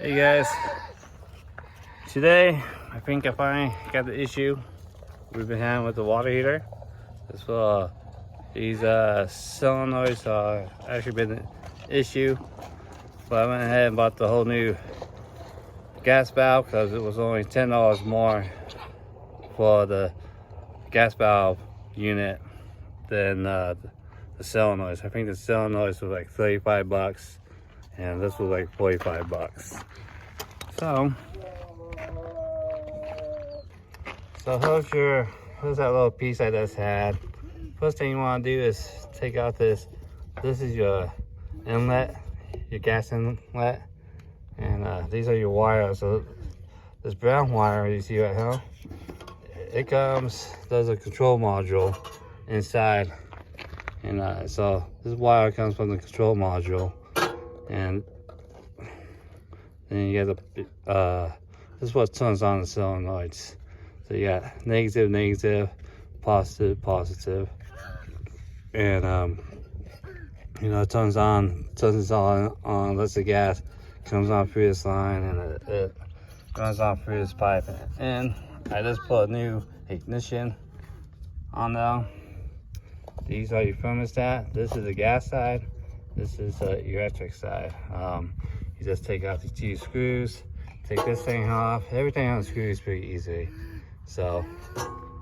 Hey guys, today I think I finally got the issue we've been having with the water heater. These solenoids are actually been an issue, but I went ahead and bought the whole new gas valve because it was only $10 more for the gas valve unit than the solenoids. I think the solenoids was like 35 bucks and this was like 45 bucks. So here's that little piece I just had. First thing you want to do is take out this. This is your inlet, your gas inlet, and these are your wires. So this brown wire you see right here, there's a control module inside, and so this wire comes from the control module, and then you get this is what turns on the solenoids. So you got negative, negative, positive, positive, and it turns this on, lets the gas comes on through this line, and it runs on through this pipe. And I just put a new ignition on there. These are your thermostat. This is the gas side. This is your electric side. You just take out the two screws, take this thing off. Everything on the screw is pretty easy. So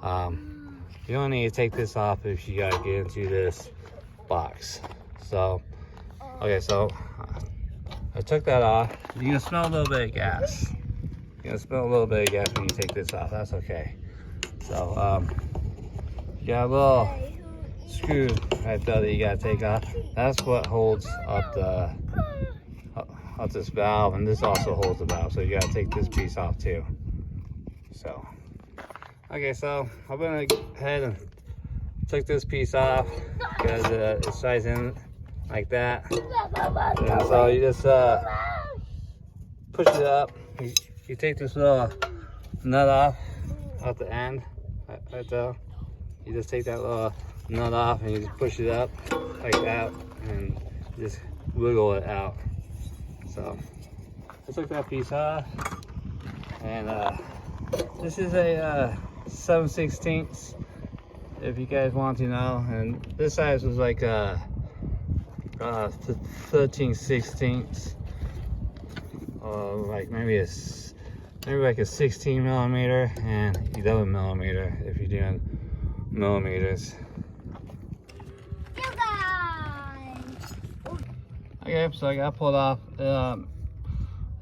you don't need to take this off if you gotta get into this box. So okay, so I took that off. You can smell a little bit of gas. You can smell a little bit of gas when you take this off. That's okay. So you got a little screw right there that you gotta take off. That's what holds up this valve, and this also holds the valve. So you gotta take this piece off too. So okay, so I'm gonna go ahead and take this piece off because it slides in like that. And so you just push it up. You take this little nut off at the end, right there. You just take that little nut off and you just push it up like that, and just wiggle it out. So I took that piece off, and this is a 7/16, if you guys want to know, and this size was like 13/16, or like maybe like a 16 millimeter and 11 millimeter if you're doing millimeters. Okay, so I got pulled off. It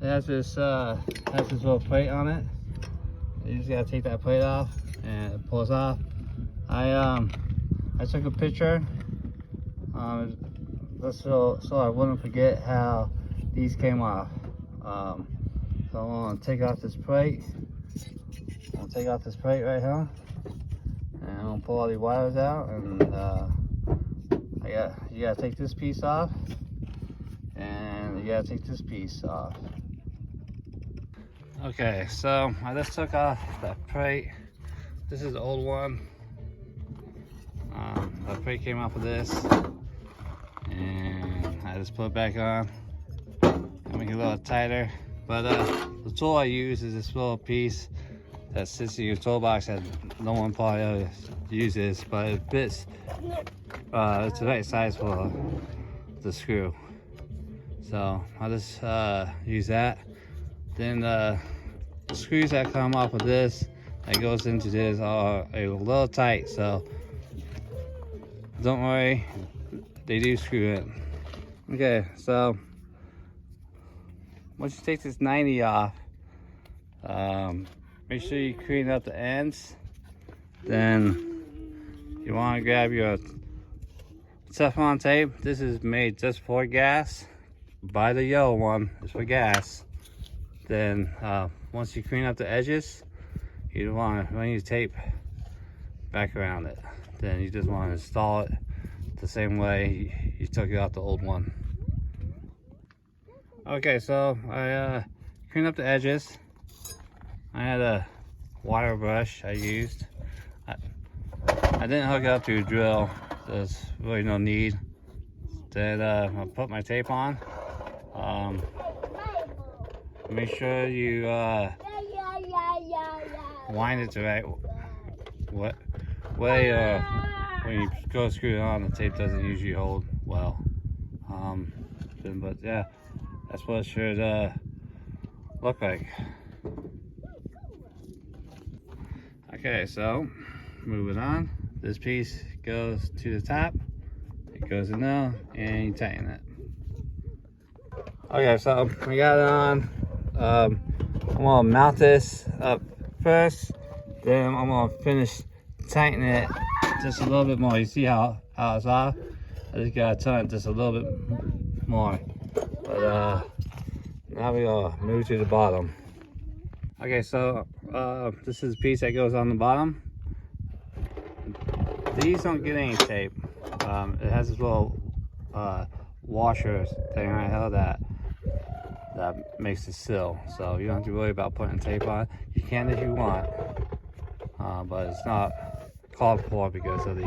has this little plate on it. You just gotta take that plate off, and it pulls off. I took a picture, so I wouldn't forget how these came off. So I'm gonna take off this plate. I'll take off this plate right here, and I'm gonna pull all the wires out, and you gotta take this piece off, and you gotta take this piece off. Okay, so I just took off that plate. This is the old one. The plate came off of this, and I just put it back on. I make it a little tighter. But the tool I use is this little piece that sits in your toolbox that no one probably ever uses, but it fits. It's the right size for the screw. So I'll just use that. Then the screws that come off of this that goes into this are a little tight, so don't worry, they do screw in. Okay, so once you take this 90 off, make sure you clean up the ends. Then you want to grab your Teflon tape. This is made just for gas. Buy the yellow one, it's for gas. Then once you clean up the edges, you want to run your tape back around it. Then you just want to install it the same way you took it out the old one. Okay, so I cleaned up the edges. I had a wire brush I used. I didn't hook it up to a drill. There's really no need. Then I put my tape on. make sure you wind it the right way, or when you go screw it on, the tape doesn't usually hold well. But yeah, that's what it should look like. Okay, so moving on. This piece goes to the top. It goes in there, and you tighten it. Okay, so we got it on. I'm gonna mount this up first. Then I'm gonna finish tightening it just a little bit more. You see how it's off? I just gotta tighten it just a little bit more. But now we gonna move to the bottom. Okay, so this is the piece that goes on the bottom. These don't get any tape. It has this little washer thing right here that makes it seal. So you don't have to worry about putting tape on. You can if you want, but it's not called for because of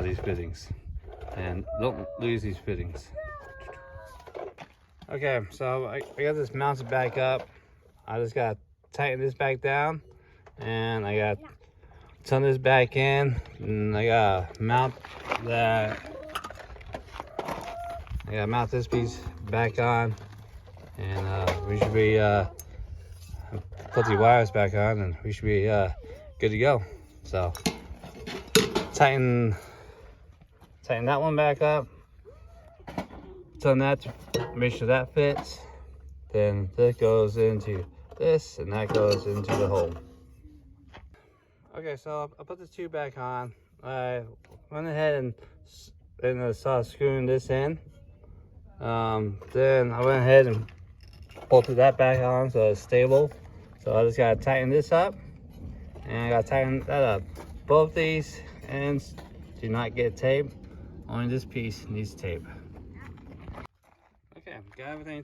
these fittings. And don't lose these fittings. Okay, so I got this mounted back up. I just gotta tighten this back down, and I gotta turn this back in, and I gotta mount that. I gotta mount this piece back on, and we should be put the wires back on, and we should be good to go. So tighten that one back up, turn that to make sure that fits. Then this goes into this, and that goes into the hole. Okay, so I put the tube back on. I went ahead and started screwing this in. Then I went ahead and bolted that back on so it's stable. So I just gotta tighten this up, and I gotta tighten that up. Both these ends do not get tape. Only this piece needs tape. Okay, got everything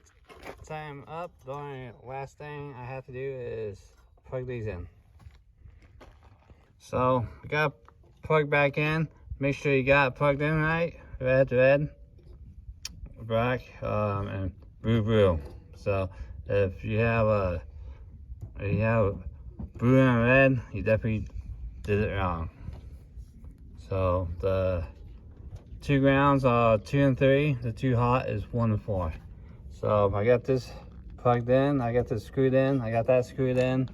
tightened up. The only last thing I have to do is plug these in. So we got plug back in. Make sure you got it plugged in right. Red, black, and blue. So if you have blue and red, you definitely did it wrong. So the 2 grounds are 2 and 3. The 2 hot is 1 and 4. So I got this plugged in. I got this screwed in. I got that screwed in.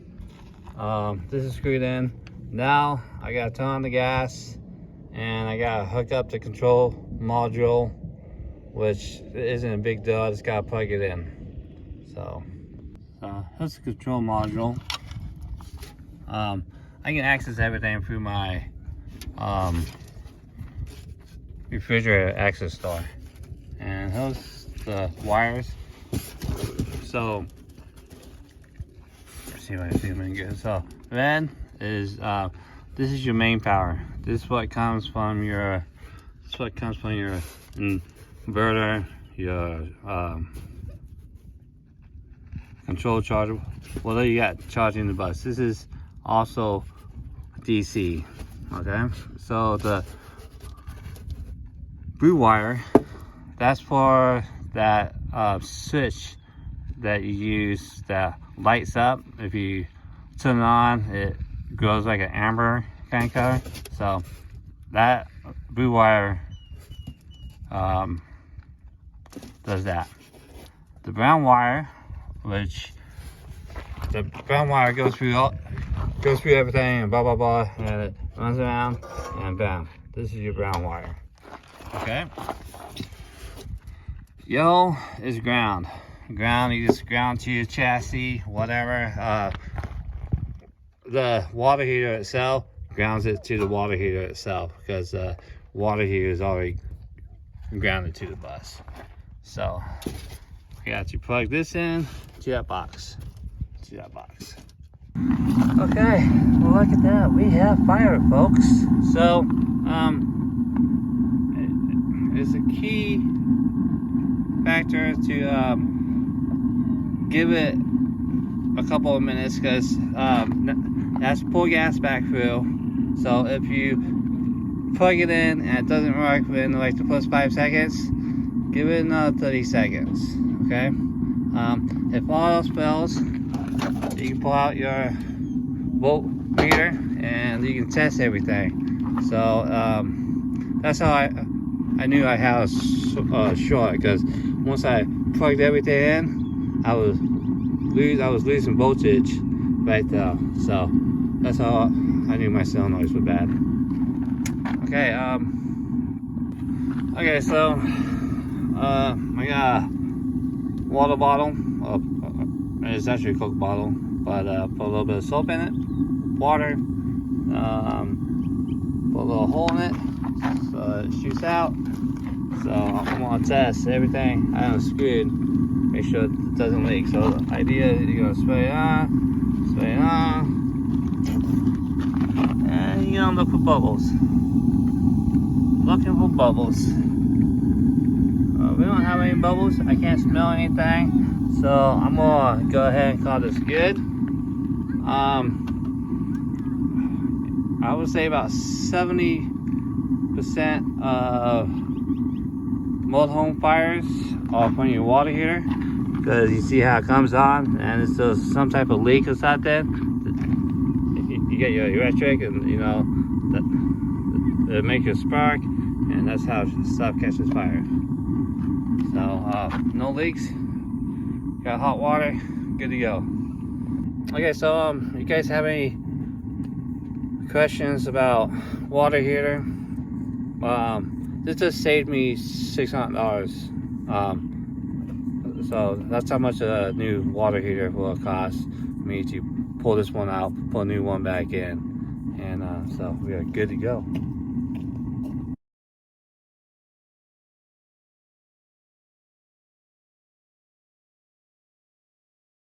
This is screwed in. Now I gotta turn on the gas, and I gotta hook up the control module, which isn't a big deal. I just gotta plug it in. So here's the control module. I can access everything through my refrigerator access door. And here's the wires. So let's see if I can zoom in good. So red is this is your main power. This is what comes from your inverter, your control charger, whatever you got charging the bus. This is also DC. Okay, so the blue wire, that's for that switch that you use that lights up. If you turn it on, it glows like an amber kind of color. So that blue wire does that. The brown wire, goes through everything and blah blah blah, and it runs around, and bam, this is your brown wire. Okay. Yellow is ground. You just ground to your chassis, whatever. The water heater itself grounds it to the water heater itself, because the water heater is already grounded to the bus. So we got to plug this in to that box. Okay, well, look at that. We have fire, folks. So it's a key factor to give it a couple of minutes, because that's pull gas back through. So if you plug it in and it doesn't work within like the first 5 seconds, give it another 30 seconds. Okay, If all else fails, you can pull out your voltmeter and you can test everything. So that's how I knew I had a short, because once I plugged everything in, I was losing voltage right there. So that's how I knew my solenoids were bad. Okay, so I got a water bottle. It's actually a Coke bottle, but put a little bit of soap in it, water, put a little hole in it so it shoots out. So I'm gonna test everything I unscrewed, make sure it doesn't leak. So the idea is you're gonna spray it on, and you're gonna look for bubbles. Looking for bubbles. We don't have any bubbles. I can't smell anything, so I'm gonna go ahead and call this good. I would say about 70% of most home fires are from your water heater, because you see how it comes on and it's just some type of leak inside there. You get your electric, and you know that make a spark, and that's how stuff catches fire. So no leaks, got hot water, good to go. Okay, so you guys have any questions about water heater? This just saved me $600. So that's how much a new water heater will cost me to pull this one out, put a new one back in, and so we are good to go.